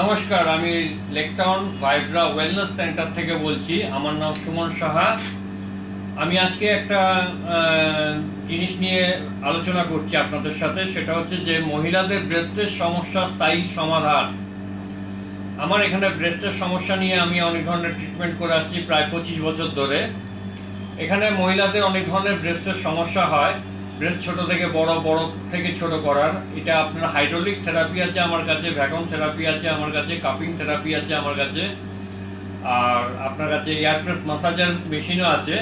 নমস্কার, আমি Lake Town ভাইব্রা wellness centre থেকে বলছি। আমার নাম সুমন সাহা। আমি আজকে একটা জিনিস নিয়ে আলোচনা করছি আপনাদের সাথে। সেটা হচ্ছে যে মহিলাদের ব্রেস্টের সমস্যা স্থায়ী সমাধান। আমার এখানে ব্রেস্টের সমস্যা নিয়ে আমি অনেক ধরনের ট্রিটমেন্ট করে আসছি প্রায় 25 বছর ধরে। এখানে মহিলাদের অনেক ধরনের ব্রেস্টের সমস্যা হয়। ব্রেস্ট ছোট থেকে বড়, বড় থেকে ছোট করার, এটা আপনার হাইড্রোলিক থেরাপি আছে আমার কাছে, ভ্যাকুয়াম থেরাপি আছে আমার কাছে, কাপিং থেরাপি আছে আমার কাছে, আর আপনার কাছে এয়ারপ্রেস মাসাজার মেশিনও আছে।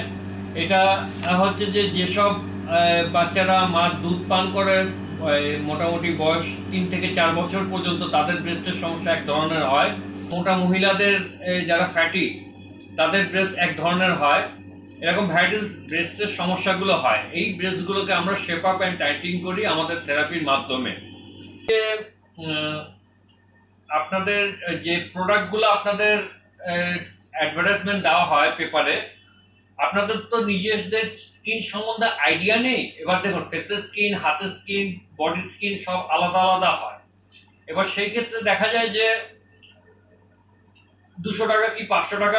এটা হচ্ছে যে যেসব বাচ্চারা মার দুধ পান করে মোটামুটি বয়স 3 থেকে 4 বছর পর্যন্ত, তাদের ব্রেস্টের সমস্যা এক ধরনের হয়। মোটা মহিলাদের যারা ফ্যাটি, তাদের ব্রেস্ট এক ধরনের হয়। এরকম ভ্যারাইটিস ব্রেস্টের সমস্যাগুলো হয়। এই ব্রেস্টগুলোকে আমরা শেপ আপ অ্যান্ড টাইটিং করি আমাদের থেরাপির মাধ্যমে। আপনাদের যে প্রোডাক্টগুলো আপনাদের অ্যাডভার্টাইজমেন্ট দেওয়া হয় পেপারে, আপনাদের তো নিজেদের স্কিন সম্বন্ধে আইডিয়া নেই। এবার দেখুন, ফেসের স্কিন, হাতের স্কিন, বডি স্কিন সব আলাদা আলাদা হয়। এবার সেই ক্ষেত্রে দেখা যায় যে 200 টাকা কি 500 টাকা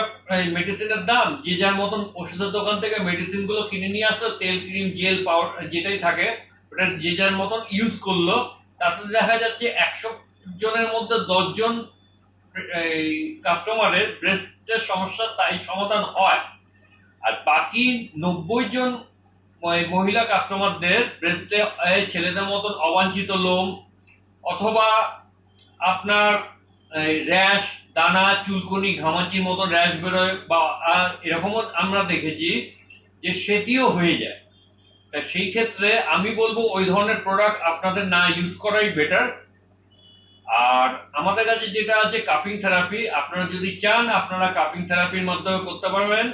মেডিসিনের দাম, যে যার মতন ওষুধের দোকান থেকে মেডিসিনগুলো কিনে নিয়ে আসলো, তেল, ক্রিম, জেল, পাউডার যেটাই থাকে ওটা যে যার মতন ইউজ করলো। তাতে দেখা যাচ্ছে 100 জনের মধ্যে 10 জন কাস্টমারের ব্রেস্টের সমস্যা তাই সমাধান হয়, আর বাকি 90 জন মহিলা কাস্টমারদের ব্রেস্টে ছেলেদের মতন অবাঞ্ছিত লোম অথবা আপনার র্যাশ, দানা, চুলকুনি, ঘামাচির মতন র্যাশ বেরোয়, বা এরকমও আমরা দেখেছি যে সেটিও হয়ে যায়। তা সেই ক্ষেত্রে আমি বলবো ওই ধরনের প্রোডাক্ট আপনাদের না ইউজ করাই বেটার। আর আমাদের কাছে যেটা আছে কাপিং থেরাপি, আপনারা যদি চান আপনারা কাপিং থেরাপির মাধ্যমে করতে পারবেন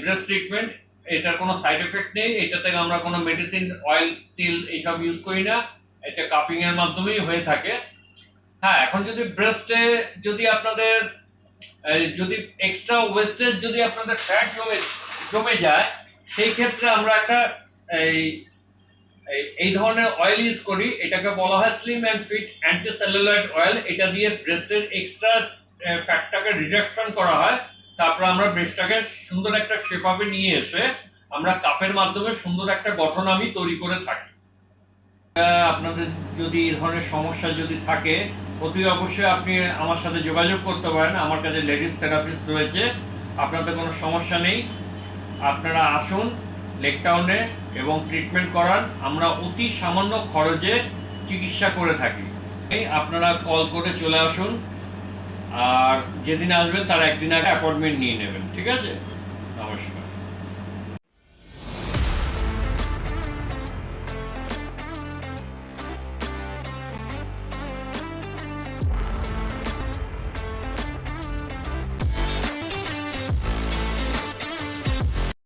ব্রেস্ট ট্রিটমেন্ট। এটার কোনো সাইড এফেক্ট নেই, এটা থেকে আমরা কোনো মেডিসিন, অয়েল, তেল এইসব ইউজ করি না। এটা কাপিং এর মাধ্যমেই হয়ে থাকে। হ্যাঁ, এখন যদি ব্রেস্টে যদি আপনাদের যদি এক্সট্রা ওয়েস্টেজ যদি আপনাদের ফ্যাট জমে যায়, সেই ক্ষেত্রে আমরা একটা এই ধরনের অয়েল ইউজ করি। এটাকে বলা হয় slim and fit anti celluloid oil. এটা দিয়ে ব্রেস্টের এক্সট্রা ফ্যাটটাকে রিডাকশন করা হয়। তারপর আমরা ব্রেস্টটাকে সুন্দর একটা শেপ আপে নিয়ে এসে আমরা কাপের মাধ্যমে সুন্দর একটা গঠন আমি তৈরি করে থাকি। আপনাদের যদি এই ধরনের সমস্যা যদি থাকে, অতি অবশ্যই আপনি আমার সাথে যোগাযোগ করতে পারেন। আমার কাছে লেডিস থেরাপিস্ট রয়েছে। আপনাদের কোনো সমস্যা নেই, আপনারা আসুন লেকটাউনে এবং ট্রিটমেন্ট করান। আমরা অতি সামান্য খরচে চিকিৎসা করে থাকি। আপনারা কল করে চলে আসুন, আর যেদিন আসবেন তার একদিন আগে অ্যাপয়েন্টমেন্ট নিয়ে নেবেন। ঠিক আছে? নমস্কার।